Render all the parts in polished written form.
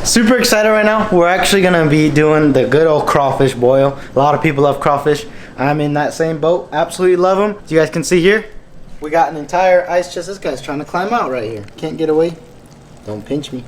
Super excited right now. We're actually gonna be doing the good old crawfish boil. A lot of people love crawfish. I'm in that same boat. Absolutely love them. As you guys can see here, we got an entire ice chest. This guy's trying to climb out right here. Can't get away. Don't pinch me.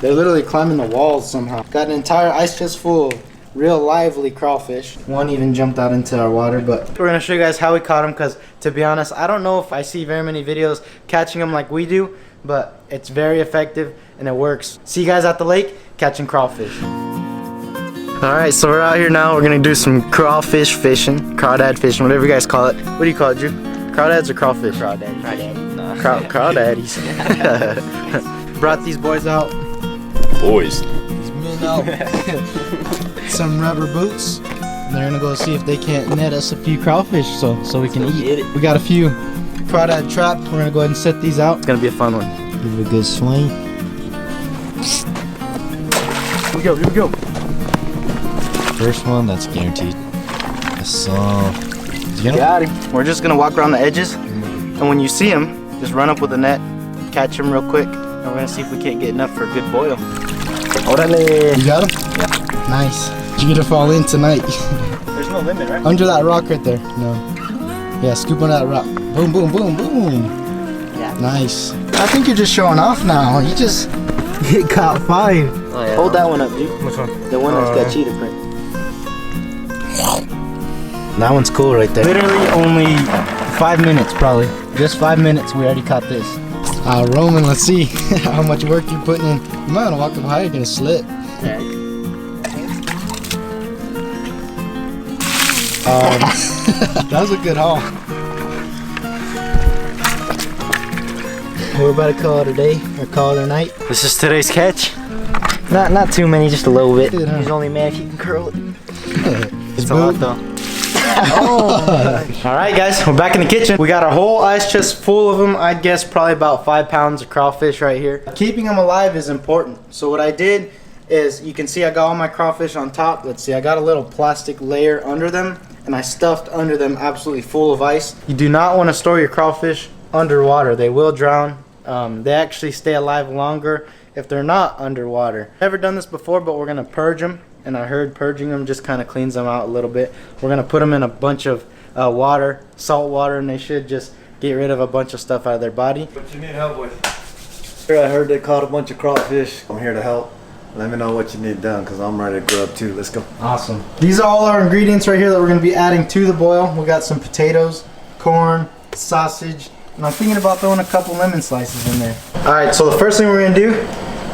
They're literally climbing the walls somehow. Got an entire ice chest full of real lively crawfish. One even jumped out into our water, but we're gonna show you guys how we caught them, because to be honest, I don't know if I see very many videos catching them like we do, but it's very effective and it works. See you guys at the lake catching crawfish. Alright, so we're out here now. We're gonna do some crawfish fishing, crawdad fishing, whatever you guys call it. What do you call it, Drew? Crawdads or crawfish? Crawdaddies. Crawdaddies. Brought these boys out. Boys. These men out. Some rubber boots. They're gonna go see if they can't net us a few crawfish so we can eat. We got a few crawdad trapped. We're gonna go ahead and set these out. It's gonna be a fun one. Give it a good swing. Here we go, here we go. First one, that's guaranteed. So, got him. We're just gonna walk around the edges, and when you see him, just run up with the net, catch him real quick, and we're gonna see if we can't get enough for a good boil. Orale. you got him? Yeah. Nice. Did you get to fall in tonight? There's no limit, right? Under that rock right there. No. Yeah, scoop on that rock. Boom, boom, boom, boom. Yeah. Nice. I think you're just showing off now. You just caught 5. Oh, yeah. Hold that one up, dude. Which one? The one that's got cheetah print. That one's cool right there. Literally only 5 minutes, probably. Just 5 minutes, we already caught this. Roman, let's see how much work you're putting in. You might want to walk up high, you're going to slip. That was a good haul. We're about to call it a day, or call it a night. This is today's catch. Not too many, just a little bit. Good, huh? He's only mad if you can curl it. It's a lot though. Oh. Alright guys, we're back in the kitchen. We got a whole ice chest full of them. I'd guess probably about 5 pounds of crawfish right here. Keeping them alive is important. So what I did is, you can see I got all my crawfish on top. Let's see, I got a little plastic layer under them, and I stuffed under them absolutely full of ice. You do not want to store your crawfish underwater. They will drown. They actually stay alive longer if they're not underwater. Never done this before, but we're gonna purge them, and I heard purging them just kind of cleans them out a little bit. We're gonna put them in a bunch of water, salt water, and they should just get rid of a bunch of stuff out of their body. What you need help with? I heard they caught a bunch of crawfish. I'm here to help. Let me know what you need done, because I'm ready to grub too. Let's go. Awesome. These are all our ingredients right here that we're gonna be adding to the boil. We got some potatoes, corn, sausage, and I'm thinking about throwing a couple lemon slices in there. Alright, so the first thing we're gonna do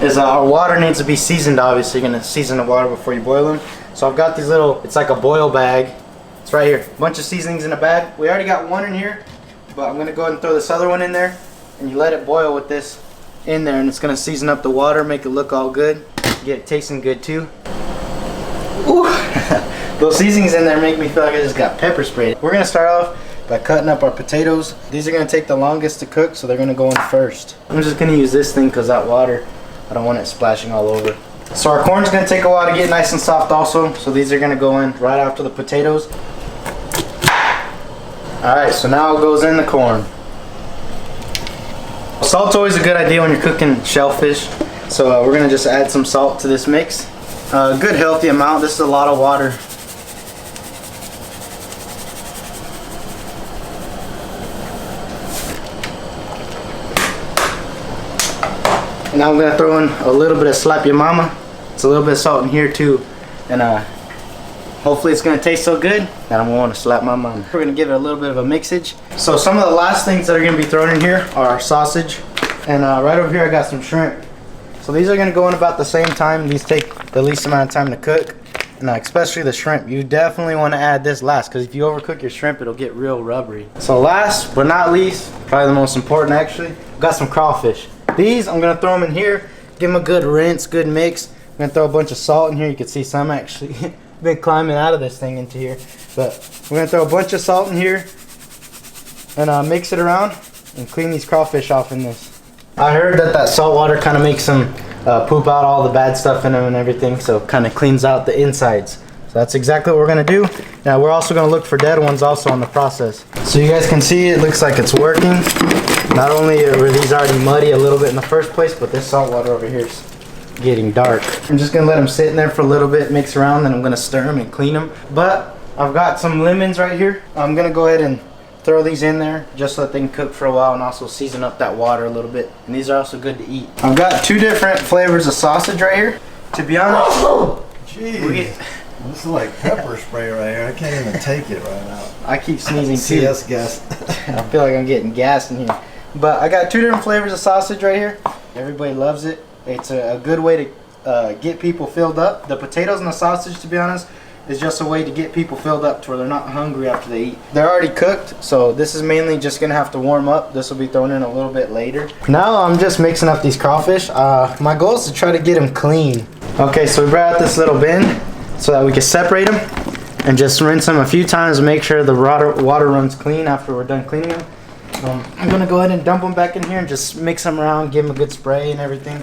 is our water needs to be seasoned. Obviously, you're gonna season the water before you boil them. So I've got these little, it's like a boil bag. It's right here. A bunch of seasonings in a bag. We already got one in here, but I'm gonna go ahead and throw this other one in there, and you let it boil with this in there, and it's gonna season up the water, make it look all good, get it tasting good too. Ooh. Those seasonings in there make me feel like I just got pepper sprayed. We're gonna start off by cutting up our potatoes. These are gonna take the longest to cook, so they're gonna go in first. I'm just gonna use this thing because that water, I don't want it splashing all over. So our corn's gonna take a while to get nice and soft also, so these are gonna go in right after the potatoes. Alright, so now it goes in the corn. Salt's always a good idea when you're cooking shellfish, so we're gonna just add some salt to this mix. A good healthy amount. This is a lot of water. And now I'm gonna throw in a little bit of slap your mama. It's a little bit of salt in here too, and hopefully it's gonna taste so good that I'm gonna want to slap my mama. We're gonna give it a little bit of a mixage. So some of the last things that are gonna be thrown in here are our sausage, and right over here I got some shrimp. So these are gonna go in about the same time. These take the least amount of time to cook, and especially the shrimp. You definitely want to add this last, because if you overcook your shrimp, it'll get real rubbery. So last but not least, probably the most important actually, I've got some crawfish. These, I'm gonna throw them in here, give them a good rinse, good mix. I'm gonna throw a bunch of salt in here. You can see some actually been climbing out of this thing into here. But we're gonna throw a bunch of salt in here and mix it around and clean these crawfish off in this. I heard that salt water kind of makes them poop out all the bad stuff in them and everything, so it kind of cleans out the insides. So that's exactly what we're gonna do. Now we're also gonna look for dead ones also in the process. So you guys can see it looks like it's working. Not only were these already muddy a little bit in the first place, but this salt water over here is getting dark. I'm just gonna let them sit in there for a little bit, mix around, then I'm gonna stir them and clean them. But I've got some lemons right here. I'm gonna go ahead and throw these in there just so that they can cook for a while and also season up that water a little bit. And these are also good to eat. I've got 2 different flavors of sausage right here. To be honest, Jeez. This is like pepper spray right here. I can't even take it right now. I keep sneezing See too. us gas. I feel like I'm getting gas in here. But I got 2 different flavors of sausage right here. Everybody loves it. It's a good way to get people filled up. The potatoes and the sausage, to be honest, is just a way to get people filled up to where they're not hungry after they eat. They're already cooked, so this is mainly just gonna have to warm up. This will be thrown in a little bit later. Now I'm just mixing up these crawfish. My goal is to try to get them clean. Okay, so we brought out this little bin so that we can separate them and just rinse them a few times to make sure the water runs clean after we're done cleaning them. I'm gonna go ahead and dump them back in here and just mix them around, give them a good spray and everything.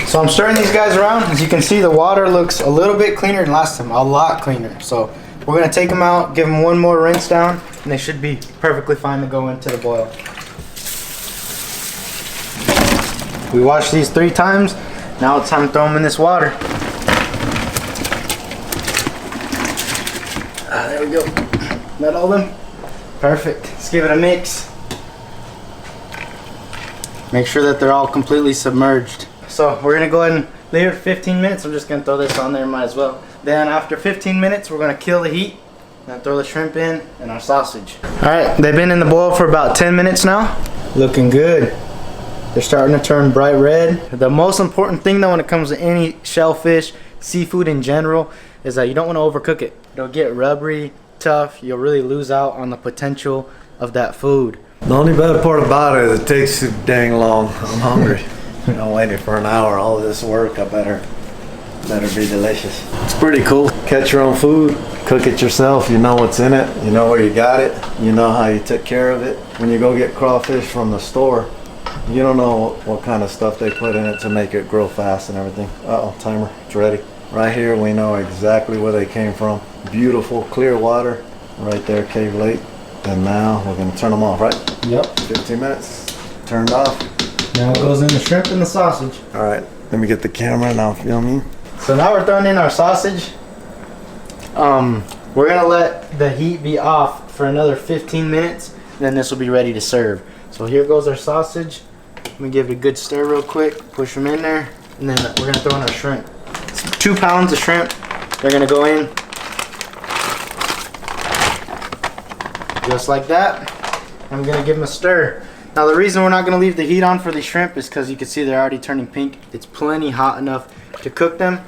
So I'm stirring these guys around. As you can see, the water looks a little bit cleaner than last time, a lot cleaner. So we're gonna take them out, give them one more rinse down, and they should be perfectly fine to go into the boil. We washed these 3 times. Now it's time to throw them in this water. There we go. That all of them? Perfect. Let's give it a mix. Make sure that they're all completely submerged. So we're gonna go ahead and leave it for 15 minutes. I'm just gonna throw this on there, might as well. Then after 15 minutes, we're gonna kill the heat and throw the shrimp in and our sausage. All right, they've been in the boil for about 10 minutes now. Looking good. They're starting to turn bright red. The most important thing though when it comes to any shellfish, seafood in general, is that you don't want to overcook it. It'll get rubbery, tough. You'll really lose out on the potential of that food. The only bad part about it is it takes too dang long. I'm hungry. I'm waiting for an hour. All of this work, I better be delicious. It's pretty cool. Catch your own food, cook it yourself. You know what's in it. You know where you got it. You know how you took care of it. When you go get crawfish from the store, you don't know what kind of stuff they put in it to make it grow fast and everything. Uh-oh, timer, it's ready. Right here, we know exactly where they came from. Beautiful, clear water. Right there, Cave Lake. And now we're gonna turn them off, right? Yep. 15 minutes, turned off. Now it goes in the shrimp and the sausage. All right, let me get the camera and I'll film you. So now we're throwing in our sausage. We're gonna let the heat be off for another 15 minutes, then this will be ready to serve. So here goes our sausage. Let me give it a good stir real quick, push them in there, and then we're gonna throw in our shrimp. It's 2 pounds of shrimp. They're gonna go in just like that. I'm gonna give them a stir. Now the reason we're not gonna leave the heat on for the shrimp is because you can see they're already turning pink. It's plenty hot enough to cook them.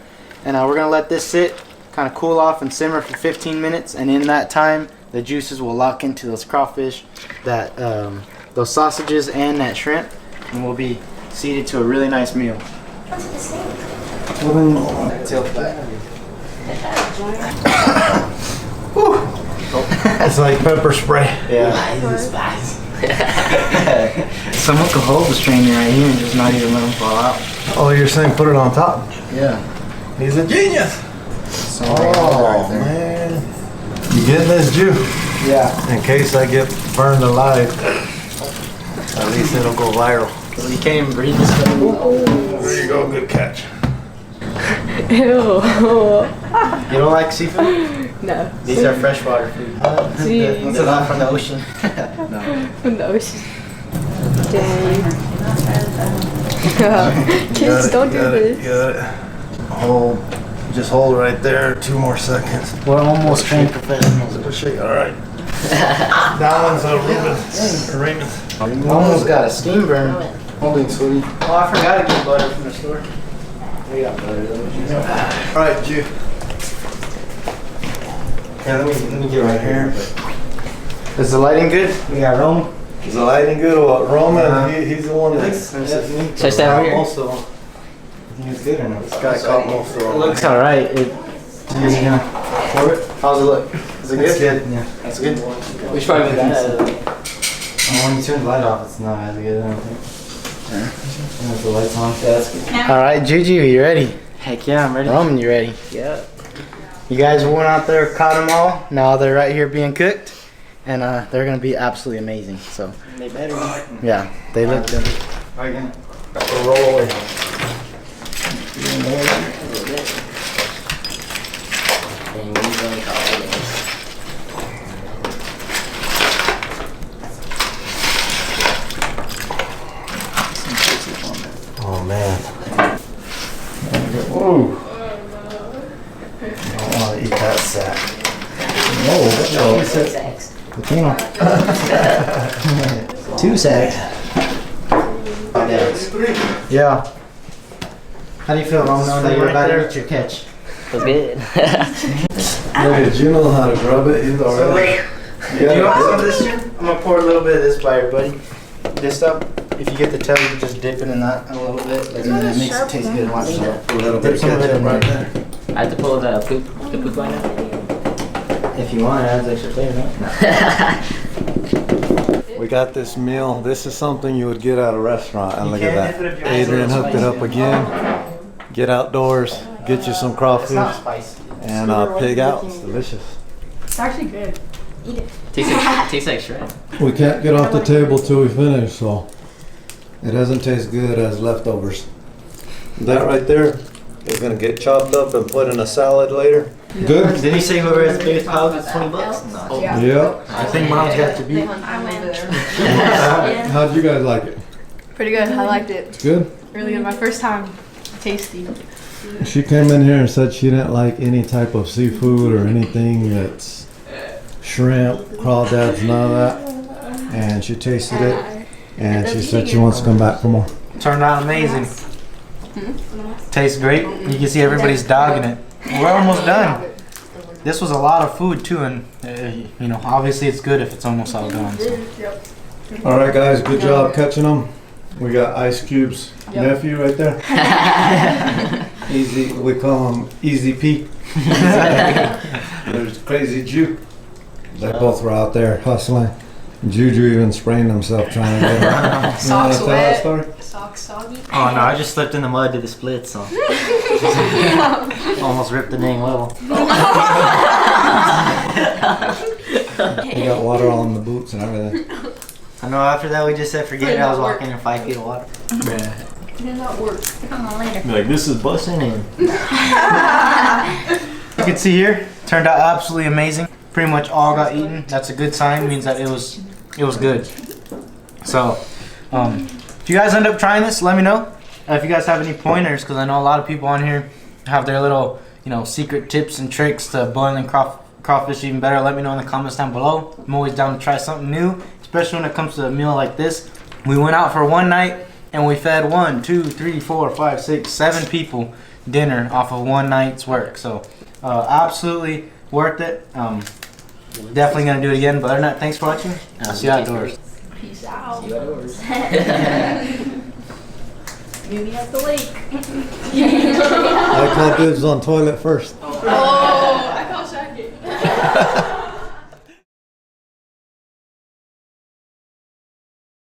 And we're gonna let this sit, kind of cool off and simmer for 15 minutes. And in that time, the juices will lock into those crawfish, those sausages and that shrimp. And we'll be seated to a really nice meal. Tilt back. It's like pepper spray. Yeah. Someone could hold the strainer right here and just not even let them fall out. Oh, you're saying put it on top? Yeah. He's a genius. Oh, man. You getting this, Jew? Yeah. In case I get burned alive, at least it'll go viral. So you can't even breathe this stuff. There you go, good catch. Ew. You don't like seafood? No. These are freshwater food. Jeez. It's not from the ocean. No. From the ocean. Dang. Kids, don't do this. Got it. Just hold right there. 2 more seconds. We're almost trained professionals. All right. That one's a Raymond. Almost got a steam burn. Holding sweetie. Oh, I forgot to get butter from the store. We got butter though. All right, Jew. Yeah, let me get right here. Is the lighting good? We got Rome. Is the lighting good or what? Roman, he's the one that's... Should I stand over here? Also, I think it's good or not? this guy caught most of It them. looks alright. How's it look? Is it good? It's good. Yeah. That's good. Which one is that? When you turn the light off, it's not as good, I don't think. With the lights on. Yeah, that's good. Alright, Juju, you ready? Heck yeah, I'm ready. Roman, you ready? Yeah. You guys went out there, caught them all. Now they're right here being cooked. and they're gonna be absolutely amazing. So They better be. yeah, they look good. Roll it. And we drink all this. Oh man. Ooh. I don't want to eat that sack. Two sacks. Two sacks. Yeah. How do you feel, Mom, knowing that you're about to eat your catch? Feels good. Did you know how to grub it? He's already. Do you want some of this too? I'm gonna pour a little bit of this by your buddy. This stuff, if you get the tail, you can just dip it in that a little bit. And then it makes it taste good. Watch A little bit Dip of some of it ketchup in right there. there. I have to pull the poop line out. If you want, it adds extra flavor. We got this meal. This is something you would get at a restaurant. And You look at can't dip it that. if your eyes Adrian are hooked it up spicy. again. Get outdoors. Get you some It's crawfish. not spicy. And pig out. It's delicious. It's actually good. Tastes like shrimp. We can't get off the table till we finish, so it doesn't taste good as leftovers. That right there is gonna get chopped up and put in a salad later. Good? Didn't he say whoever has the biggest pile gets $20? No. Yeah. I think Mom's got to beat. How'd you guys like it? Pretty good. I liked it. Good? Really good. My first time. Tasty. She came in here and said she didn't like any type of seafood or anything that's shrimp, crawdads, none of that. And she tasted it and she said she wants to come back for more. Turned out amazing. Tastes great. You can see everybody's dogging it. We're almost done. This was a lot of food too, and you know, obviously it's good if it's almost all gone. So. All right, guys, good job catching them. We got Ice Cube's nephew right there. Easy, we call him Easy Pete. There's Crazy Jew. They both were out there hustling. Juju even sprained himself trying to get him. You wanna Socks tell that wet. story? Socks soggy. Oh no, I just slipped in the mud to the split, so almost ripped the dang level. He got water all in the boots and everything. I know after that we just said forget it. I was walking in 5 feet of water. Did not work. Like this is busting in. You can see here, turned out absolutely amazing. Pretty much all got eaten. That's a good sign. Means that it was good. So, if you guys end up trying this, let me know. If you guys have any pointers, because I know a lot of people on here have their little, secret tips and tricks to boiling crawfish even better. Let me know in the comments down below. I'm always down to try something new, especially when it comes to a meal like this. We went out for one night and we fed 1, 2, 3, 4, 5, 6, 7 people dinner off of one night's work. So, absolutely worth it. Definitely gonna do it again. But other than that, thanks for watching. I'll see you outdoors. Peace out. See you outdoors. Meet me at the lake. I call dibs on toilet first. Oh, I call Shaggy.